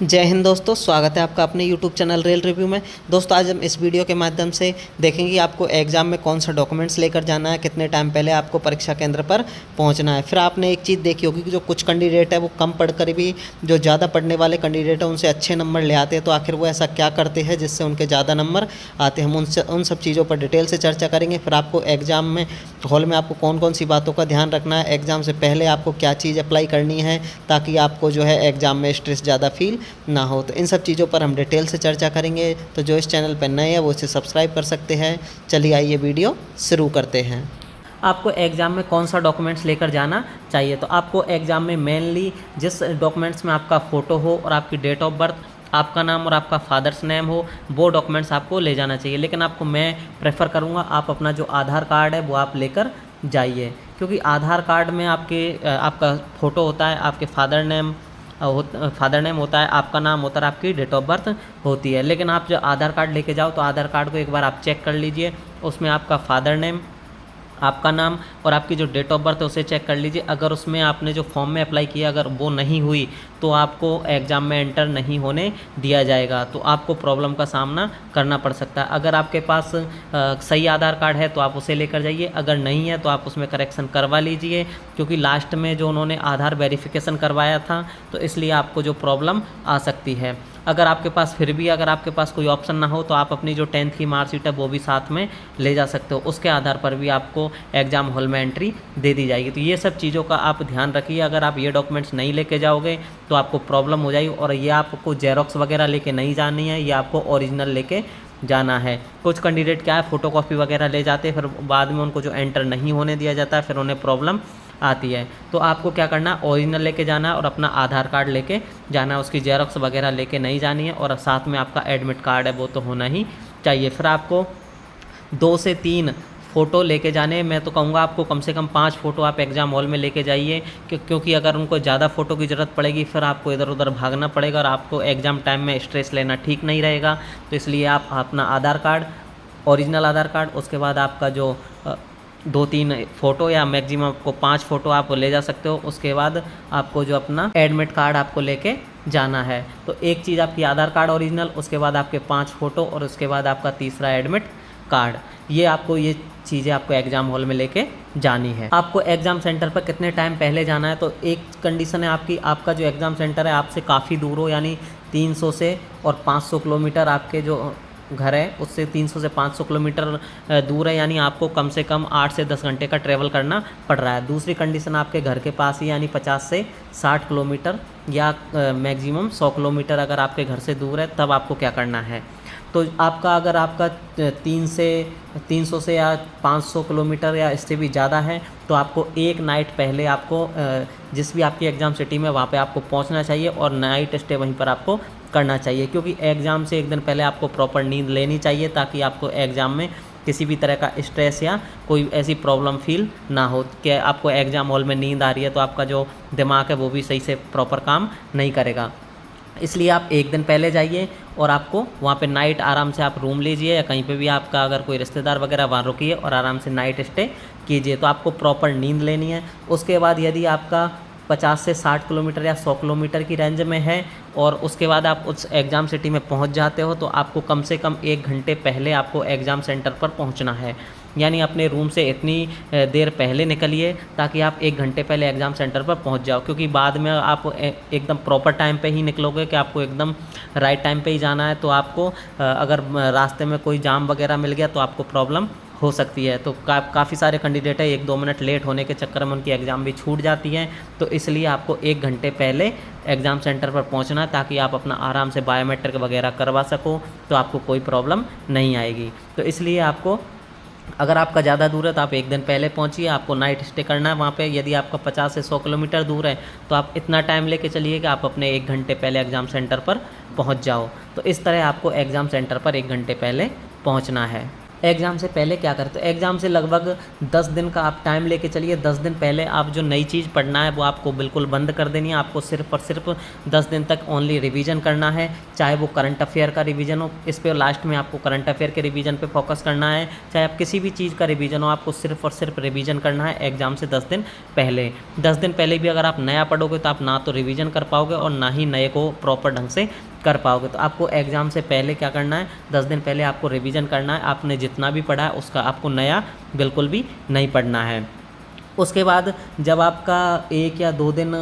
जय हिंद दोस्तों, स्वागत है आपका अपने YouTube चैनल रेल रिव्यू में। दोस्तों आज हम इस वीडियो के माध्यम से देखेंगे कि आपको एग्ज़ाम में कौन सा डॉक्यूमेंट्स लेकर जाना है, कितने टाइम पहले आपको परीक्षा केंद्र पर पहुंचना है। फिर आपने एक चीज़ देखी होगी कि जो कुछ कैंडिडेट है वो कम पढ़कर भी जो ज़्यादा पढ़ने वाले कैंडिडेट हैं उनसे अच्छे नंबर ले आते हैं। तो आखिर वो ऐसा क्या करते हैं जिससे उनके ज़्यादा नंबर आते हैं, हम उन सब चीज़ों पर डिटेल से चर्चा करेंगे। फिर आपको एग्ज़ाम में हॉल में आपको कौन कौन सी बातों का ध्यान रखना है, एग्ज़ाम से पहले आपको क्या चीज़ अप्लाई करनी है ताकि आपको जो है एग्ज़ाम में स्ट्रेस ज़्यादा फील ना हो। तो इन सब चीज़ों पर हम डिटेल से चर्चा करेंगे। तो जो इस चैनल पर नए हैं वो इसे सब्सक्राइब कर सकते हैं। चलिए आइए वीडियो शुरू करते हैं। आपको एग्ज़ाम में कौन सा डॉक्यूमेंट्स लेकर जाना चाहिए, तो आपको एग्ज़ाम में मेनली जिस डॉक्यूमेंट्स में आपका फ़ोटो हो और आपकी डेट ऑफ बर्थ, आपका नाम और आपका फादर्स नेम हो, वो डॉक्यूमेंट्स आपको ले जाना चाहिए। लेकिन आपको मैं प्रेफर करूँगा आप अपना जो आधार कार्ड है वो आप लेकर जाइए, क्योंकि आधार कार्ड में आपका फ़ोटो होता है, आपके फादर नेम होता है, आपका नाम होता है, आपकी डेट ऑफ बर्थ होती है। लेकिन आप जो आधार कार्ड लेके जाओ तो आधार कार्ड को एक बार आप चेक कर लीजिए, उसमें आपका फादर नेम, आपका नाम और आपकी जो डेट ऑफ बर्थ है उसे चेक कर लीजिए। अगर उसमें आपने जो फॉर्म में अप्लाई किया अगर वो नहीं हुई तो आपको एग्ज़ाम में एंटर नहीं होने दिया जाएगा, तो आपको प्रॉब्लम का सामना करना पड़ सकता है। अगर आपके पास सही आधार कार्ड है तो आप उसे लेकर जाइए, अगर नहीं है तो आप उसमें करेक्शन करवा लीजिए, क्योंकि लास्ट में जो उन्होंने आधार वेरिफिकेशन करवाया था तो इसलिए आपको जो प्रॉब्लम आ सकती है। अगर आपके पास कोई ऑप्शन ना हो तो आप अपनी जो 10th की मार्कशीट है वो भी साथ में ले जा सकते हो, उसके आधार पर भी आपको एग्ज़ाम हॉल में एंट्री दे दी जाएगी। तो ये सब चीज़ों का आप ध्यान रखिए। अगर आप ये डॉक्यूमेंट्स नहीं लेके जाओगे तो आपको प्रॉब्लम हो जाएगी। और ये आपको जेरोक्स वगैरह लेके नहीं जानी है, ये आपको ओरिजिनल लेके जाना है। कुछ कैंडिडेट क्या है फ़ोटोकॉपी वगैरह ले जाते हैं, फिर बाद में उनको जो एंटर नहीं होने दिया जाता है, फिर उन्हें प्रॉब्लम आती है। तो आपको क्या करना है, ओरिजिनल लेके जाना है और अपना आधार कार्ड लेके जाना है, उसकी जेरोक्स वगैरह लेके नहीं जानी है। और साथ में आपका एडमिट कार्ड है वो तो होना ही चाहिए। फिर आपको 2 से 3 फ़ोटो लेके जाने, मैं तो कहूँगा आपको कम से कम 5 फ़ोटो आप एग्ज़ाम हॉल में लेके जाइए, क्योंकि अगर उनको ज़्यादा फ़ोटो की ज़रूरत पड़ेगी फिर आपको इधर उधर भागना पड़ेगा और आपको एग्ज़ाम टाइम में स्ट्रेस लेना ठीक नहीं रहेगा। तो इसलिए आप अपना आधार कार्ड, ओरिजिनल आधार कार्ड, उसके बाद आपका जो 2-3 फ़ोटो या मैक्सिमम आपको 5 फ़ोटो आप ले जा सकते हो। उसके बाद आपको जो अपना एडमिट कार्ड आपको लेके जाना है। तो एक चीज़ आपकी आधार कार्ड ओरिजिनल, उसके बाद आपके 5 फ़ोटो और उसके बाद आपका तीसरा एडमिट कार्ड। ये चीज़ें आपको एग्ज़ाम हॉल में लेके जानी है। आपको एग्ज़ाम सेंटर पर कितने टाइम पहले जाना है, तो एक कंडीशन है आपका जो एग्ज़ाम सेंटर है आपसे काफ़ी दूर हो, यानी 300 से और 500 किलोमीटर आपके जो घर है उससे 300 से 500 किलोमीटर दूर है, यानी आपको कम से कम 8 से 10 घंटे का ट्रैवल करना पड़ रहा है। दूसरी कंडीशन आपके घर के पास ही, यानी 50 से 60 किलोमीटर या मैक्सिमम 100 किलोमीटर अगर आपके घर से दूर है, तब आपको क्या करना है। तो अगर आपका 300 से या 500 किलोमीटर या इससे भी ज़्यादा है तो आपको एक नाइट पहले आपको जिस भी आपकी एग्ज़ाम सिटी में वहाँ पे आपको पहुँचना चाहिए और नाइट स्टे वहीं पर आपको करना चाहिए, क्योंकि एग्ज़ाम से एक दिन पहले आपको प्रॉपर नींद लेनी चाहिए ताकि आपको एग्ज़ाम में किसी भी तरह का स्ट्रेस या कोई ऐसी प्रॉब्लम फील ना हो कि आपको एग्ज़ाम हॉल में नींद आ रही है तो आपका जो दिमाग है वो भी सही से प्रॉपर काम नहीं करेगा। इसलिए आप एक दिन पहले जाइए और आपको वहाँ पे नाइट आराम से आप रूम लीजिए या कहीं पे भी आपका अगर कोई रिश्तेदार वगैरह वहाँ रुकिए और आराम से नाइट स्टे कीजिए, तो आपको प्रॉपर नींद लेनी है। उसके बाद यदि आपका 50 से 60 किलोमीटर या 100 किलोमीटर की रेंज में है और उसके बाद आप उस एग्ज़ाम सिटी में पहुंच जाते हो, तो आपको कम से कम 1 घंटे पहले आपको एग्ज़ाम सेंटर पर पहुंचना है। यानी अपने रूम से इतनी देर पहले निकलिए ताकि आप 1 घंटे पहले एग्ज़ाम सेंटर पर पहुंच जाओ, क्योंकि बाद में आप एकदम प्रॉपर टाइम पे ही निकलोगे कि आपको एकदम राइट टाइम पे ही जाना है, तो आपको अगर रास्ते में कोई जाम वगैरह मिल गया तो आपको प्रॉब्लम हो सकती है। तो काफ़ी सारे कैंडिडेट है 1-2 मिनट लेट होने के चक्कर में उनकी एग्ज़ाम भी छूट जाती है। तो इसलिए आपको 1 घंटे पहले एग्ज़ाम सेंटर पर पहुंचना है ताकि आप अपना आराम से बायोमेट्रिक वगैरह करवा सको, तो आपको कोई प्रॉब्लम नहीं आएगी। तो इसलिए आपको, अगर आपका ज़्यादा दूर है तो आप 1 दिन पहले पहुंचिए, आपको नाइट स्टे करना है वहाँ पे। यदि आपका 50 से 100 किलोमीटर दूर है तो आप इतना टाइम लेके चलिए कि आप अपने 1 घंटे पहले एग्ज़ाम सेंटर पर पहुँच जाओ। तो इस तरह आपको एग्ज़ाम सेंटर पर 1 घंटे पहले पहुँचना है। एग्ज़ाम से पहले क्या करते हो, एग्ज़ाम से लगभग 10 दिन का आप टाइम लेके चलिए। 10 दिन पहले आप जो नई चीज़ पढ़ना है वो आपको बिल्कुल बंद कर देनी है। आपको सिर्फ और सिर्फ 10 दिन तक ओनली रिवीजन करना है, चाहे वो करंट अफेयर का रिवीजन हो, इस पे लास्ट में आपको करंट अफेयर के रिवीजन पे फोकस करना है, चाहे आप किसी भी चीज़ का रिवीजन हो, आपको सिर्फ और सिर्फ रिवीजन करना है एग्ज़ाम से 10 दिन पहले। 10 दिन पहले भी अगर आप नया पढ़ोगे तो आप ना तो रिवीजन कर पाओगे और ना ही नए को प्रॉपर ढंग से कर पाओगे। तो आपको एग्ज़ाम से पहले क्या करना है, 10 दिन पहले आपको रिवीजन करना है। आपने जितना भी पढ़ा है उसका आपको नया बिल्कुल भी नहीं पढ़ना है। उसके बाद जब आपका 1 या 2 दिन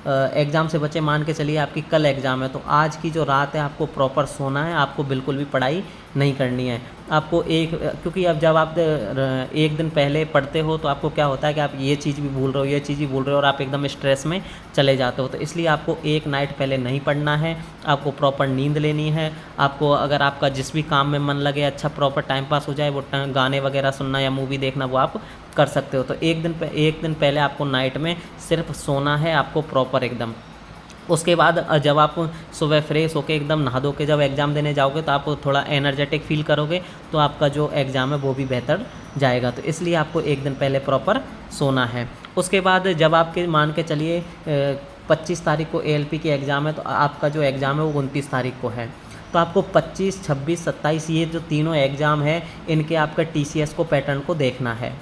एग्ज़ाम से बचे, मान के चलिए आपकी कल एग्ज़ाम है, तो आज की जो रात है आपको प्रॉपर सोना है, आपको बिल्कुल भी पढ़ाई नहीं करनी है। आपको क्योंकि अब जब आप 1 दिन पहले पढ़ते हो तो आपको क्या होता है कि आप ये चीज़ भी भूल रहे हो, ये चीज़ भी भूल रहे हो और आप एकदम स्ट्रेस में चले जाते हो। तो इसलिए आपको एक नाइट पहले नहीं पढ़ना है, आपको प्रॉपर नींद लेनी है। आपको अगर आपका जिस भी काम में मन लगे, अच्छा प्रॉपर टाइम पास हो जाए, वो गाने वगैरह सुनना या मूवी देखना वो आप कर सकते हो। तो एक दिन पहले आपको नाइट में सिर्फ सोना है, आपको प्रॉपर एकदम। उसके बाद जब आप सुबह फ्रेश होके एकदम नहा धो के जब एग्ज़ाम देने जाओगे तो आप थोड़ा एनर्जेटिक फील करोगे, तो आपका जो एग्ज़ाम है वो भी बेहतर जाएगा। तो इसलिए आपको एक दिन पहले प्रॉपर सोना है। उसके बाद जब आपके मान के चलिए 25 तारीख को ALP की एग्ज़ाम है, तो आपका जो एग्ज़ाम है वो 29 तारीख को है। तो आपको 25, 26, 27 ये जो तीनों एग्ज़ाम है, इनके आपका TCS को पैटर्न को देखना है।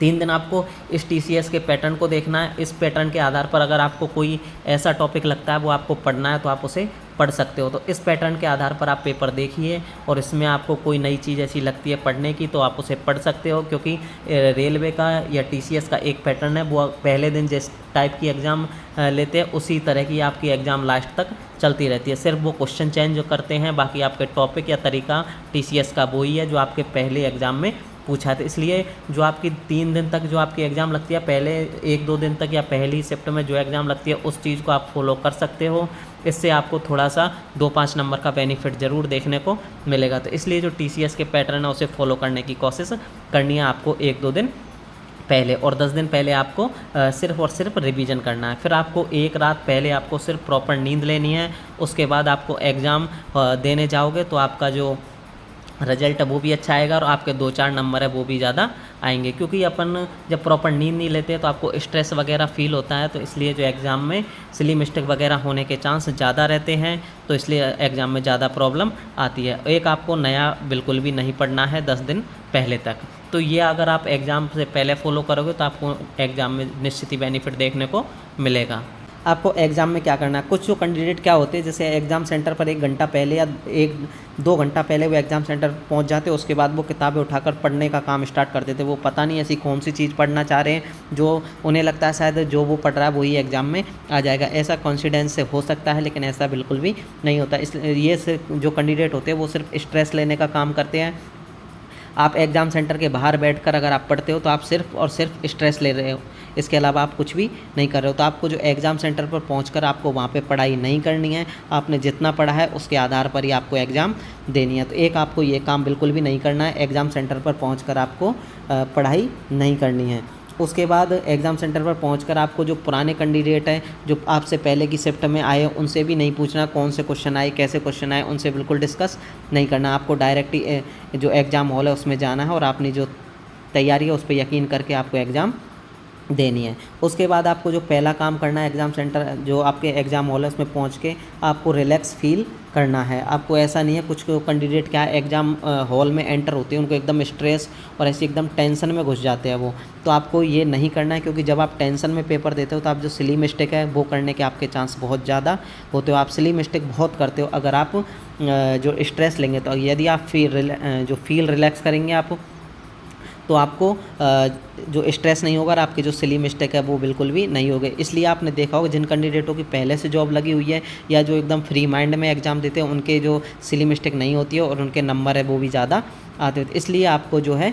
3 दिन आपको इस TCS के पैटर्न को देखना है। इस पैटर्न के आधार पर अगर आपको कोई ऐसा टॉपिक लगता है वो आपको पढ़ना है तो आप उसे पढ़ सकते हो। तो इस पैटर्न के आधार पर आप पेपर देखिए और इसमें आपको कोई नई चीज़ ऐसी लगती है पढ़ने की तो आप उसे पढ़ सकते हो, क्योंकि रेलवे का या TCS का एक पैटर्न है, वो पहले दिन जिस टाइप की एग्ज़ाम लेते हैं उसी तरह की आपकी एग्ज़ाम लास्ट तक चलती रहती है। सिर्फ वो क्वेश्चन चेंज जो करते हैं, बाकी आपके टॉपिक या तरीका TCS का वही है जो आपके पहले एग्ज़ाम में पूछा था। इसलिए जो आपकी 3 दिन तक जो आपकी एग्ज़ाम लगती है, पहले 1-2 दिन तक या पहली शिफ्ट में जो एग्ज़ाम लगती है उस चीज़ को आप फॉलो कर सकते हो। इससे आपको थोड़ा सा 2-5 नंबर का बेनिफिट ज़रूर देखने को मिलेगा। तो इसलिए जो TCS के पैटर्न है उसे फॉलो करने की कोशिश करनी है आपको 1-2 दिन पहले, और 10 दिन पहले आपको सिर्फ़ और सिर्फ रिवीजन करना है। फिर आपको एक रात पहले आपको सिर्फ प्रॉपर नींद लेनी है। उसके बाद आपको एग्ज़ाम देने जाओगे तो आपका जो रिजल्ट है वो भी अच्छा आएगा और आपके 2-4 नंबर है वो भी ज़्यादा आएंगे। क्योंकि अपन जब प्रॉपर नींद नहीं लेते तो आपको स्ट्रेस वगैरह फील होता है, तो इसलिए जो एग्ज़ाम में सिली मिस्टेक वगैरह होने के चांस ज़्यादा रहते हैं, तो इसलिए एग्ज़ाम में ज़्यादा प्रॉब्लम आती है। एक आपको नया बिल्कुल भी नहीं पढ़ना है 10 दिन पहले तक। तो ये अगर आप एग्ज़ाम से पहले फॉलो करोगे तो आपको एग्ज़ाम में निश्चित ही बेनिफिट देखने को मिलेगा। आपको एग्ज़ाम में क्या करना है, कुछ जो कैंडिडेट क्या होते हैं, जैसे एग्ज़ाम सेंटर पर 1 घंटा पहले या 1-2 घंटा पहले वो एग्ज़ाम सेंटर पहुंच जाते हैं, उसके बाद वो किताबें उठाकर पढ़ने का काम स्टार्ट कर देते हैं। वो पता नहीं ऐसी कौन सी चीज़ पढ़ना चाह रहे हैं जो उन्हें लगता है शायद जो वो पढ़ रहा है वही एग्ज़ाम में आ जाएगा। ऐसा कॉन्फिडेंस से हो सकता है, लेकिन ऐसा बिल्कुल भी नहीं होता। इसलिए ये सिर्फ जो कैंडिडेट होते हैं वो सिर्फ स्ट्रेस लेने का काम करते हैं। आप एग्ज़ाम सेंटर के बाहर बैठकर अगर आप पढ़ते हो तो आप सिर्फ और सिर्फ स्ट्रेस ले रहे हो, इसके अलावा आप कुछ भी नहीं कर रहे हो। तो आपको जो एग्ज़ाम सेंटर पर पहुंचकर आपको वहाँ पे पढ़ाई नहीं करनी है। आपने जितना पढ़ा है उसके आधार पर ही आपको एग्ज़ाम देनी है। तो एक आपको ये काम बिल्कुल भी नहीं करना है, एग्ज़ाम सेंटर पर पहुंचकर आपको पढ़ाई नहीं करनी है। उसके बाद एग्ज़ाम सेंटर पर पहुंचकर आपको जो पुराने कैंडिडेट हैं जो आपसे पहले की शिफ्ट में आए उनसे भी नहीं पूछना कौन से क्वेश्चन आए, कैसे क्वेश्चन आए, उनसे बिल्कुल डिस्कस नहीं करना। आपको डायरेक्ट ही जो एग्ज़ाम हॉल है उसमें जाना है और अपनी जो तैयारी है उस पर यकीन करके आपको एग्ज़ाम देनी है। उसके बाद आपको जो पहला काम करना है, एग्ज़ाम सेंटर जो आपके एग्ज़ाम हॉल है उसमें पहुंच के आपको रिलैक्स फील करना है। आपको ऐसा नहीं है, कुछ कैंडिडेट क्या है एग्ज़ाम हॉल में एंटर होते हैं उनको एकदम स्ट्रेस और ऐसे एकदम टेंशन में घुस जाते हैं वो, तो आपको ये नहीं करना है। क्योंकि जब आप टेंशन में पेपर देते हो तो आप जो सिली मिस्टेक है वो करने के आपके चांस बहुत ज़्यादा होते हो। आप सिली मिस्टेक बहुत करते हो अगर आप जो स्ट्रेस लेंगे। तो यदि आप फील रिलैक्स करेंगे आप तो आपको जो स्ट्रेस नहीं होगा और आपकी जो सिली मिस्टेक है वो बिल्कुल भी नहीं होगी। इसलिए आपने देखा होगा जिन कैंडिडेटों की पहले से जॉब लगी हुई है या जो एकदम फ्री माइंड में एग्ज़ाम देते हैं उनके जो सिली मिस्टेक नहीं होती है और उनके नंबर है वो भी ज़्यादा आते होते। इसलिए आपको जो है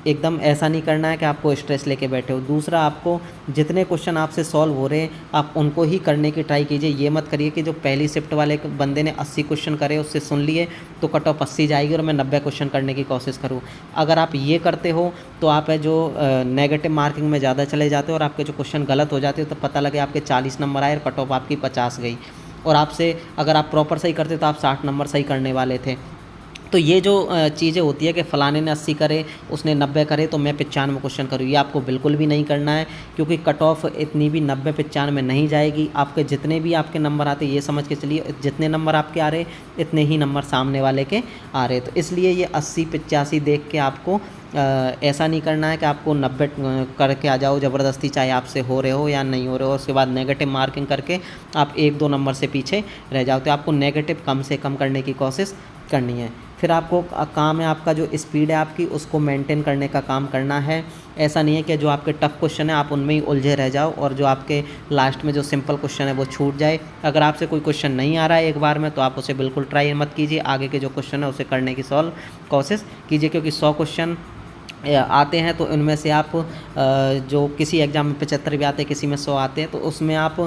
एकदम ऐसा नहीं करना है कि आपको स्ट्रेस लेके बैठे हो। दूसरा, आपको जितने क्वेश्चन आपसे सॉल्व हो रहे हैं आप उनको ही करने की ट्राई कीजिए। ये मत करिए कि जो पहली शिफ्ट वाले बंदे ने 80 क्वेश्चन करे उससे सुन लिए तो कट ऑफ 80 जाएगी और मैं 90 क्वेश्चन करने की कोशिश करूँ। अगर आप ये करते हो तो आप है जो नेगेटिव मार्किंग में ज़्यादा चले जाते हो और आपके जो क्वेश्चन गलत हो जाते हो तो पता लगे आपके 40 नंबर आए और कट ऑफ आपकी 50 गई, और आपसे अगर आप प्रॉपर सही करते तो आप 60 नंबर सही करने वाले थे। तो ये जो चीज़ें होती है कि फ़लाने ने 80 करे, उसने 90 करे तो मैं 95 क्वेश्चन करूँ, ये आपको बिल्कुल भी नहीं करना है, क्योंकि कट ऑफ इतनी भी 90-95 नहीं जाएगी। आपके जितने भी आपके नंबर आते ये समझ के चलिए, जितने नंबर आपके आ रहे इतने ही नंबर सामने वाले के आ रहे। तो इसलिए ये 80-85 देख के आपको ऐसा नहीं करना है कि आपको 90 करके आ जाओ ज़बरदस्ती, चाहे आपसे हो रहे हो या नहीं हो रहे हो। उसके बाद नेगेटिव मार्किंग करके आप 1-2 नंबर से पीछे रह जाओ। तो आपको नेगेटिव कम से कम करने की कोशिश करनी है। फिर आपको काम है, आपका जो स्पीड है आपकी, उसको मेंटेन करने का काम करना है। ऐसा नहीं है कि जो आपके टफ क्वेश्चन है आप उनमें ही उलझे रह जाओ और जो आपके लास्ट में जो सिंपल क्वेश्चन है वो छूट जाए। अगर आपसे कोई क्वेश्चन नहीं आ रहा है एक बार में तो आप उसे बिल्कुल ट्राई मत कीजिए, आगे के जो क्वेश्चन है उसे करने की कोशिश कीजिए, क्योंकि 100 क्वेश्चन आते हैं तो उनमें से आप जो किसी एग्ज़ाम में 75 भी आते हैं, किसी में 100 आते हैं, तो उसमें आप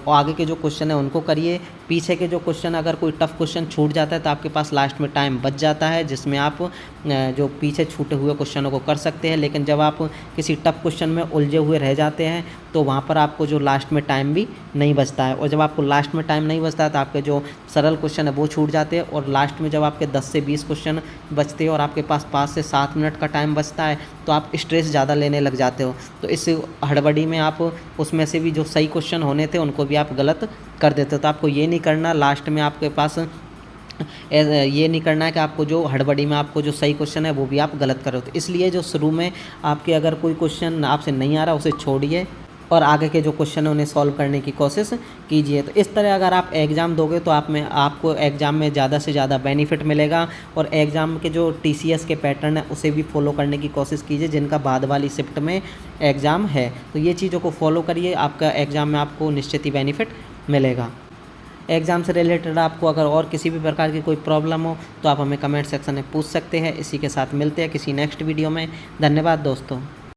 आगे के जो क्वेश्चन है उनको करिए। पीछे के जो क्वेश्चन, अगर कोई टफ क्वेश्चन छूट जाता है तो आपके पास लास्ट में टाइम बच जाता है, जिसमें आप जो पीछे छूटे हुए क्वेश्चनों को कर सकते हैं। लेकिन जब आप किसी टफ क्वेश्चन में उलझे हुए रह जाते हैं तो वहाँ पर आपको जो लास्ट में टाइम भी नहीं बचता है, और जब आपको लास्ट में टाइम नहीं बचता है तो आपके जो सरल क्वेश्चन है वो छूट जाते हैं, और लास्ट में जब आपके 10 से 20 क्वेश्चन बचते हैं और आपके पास 5 से 7 मिनट का टाइम बचता है तो आप स्ट्रेस ज़्यादा लेने लग जाते हो। तो इस हड़बड़ी में आप उसमें से भी जो सही क्वेश्चन होने थे उनको भी आप गलत कर देते हो। तो आपको ये नहीं करना, लास्ट में आपके पास ये नहीं करना है कि आपको जो हड़बड़ी में आपको जो सही क्वेश्चन है वो भी आप गलत करो। तो इसलिए जो शुरू में आपके अगर कोई क्वेश्चन आपसे नहीं आ रहा उसे छोड़िए और आगे के जो क्वेश्चन है उन्हें सॉल्व करने की कोशिश कीजिए। तो इस तरह अगर आप एग्ज़ाम दोगे तो आपको एग्ज़ाम में ज़्यादा से ज़्यादा बेनिफिट मिलेगा। और एग्ज़ाम के जो TCS के पैटर्न है उसे भी फॉलो करने की कोशिश कीजिए, जिनका बाद वाली शिफ्ट में एग्ज़ाम है। तो ये चीज़ों को फॉलो करिए, आपका एग्ज़ाम में आपको निश्चित ही बेनिफिट मिलेगा। एग्ज़ाम से रिलेटेड आपको अगर और किसी भी प्रकार की कोई प्रॉब्लम हो तो आप हमें कमेंट सेक्शन में पूछ सकते हैं। इसी के साथ मिलते हैं किसी नेक्स्ट वीडियो में। धन्यवाद दोस्तों।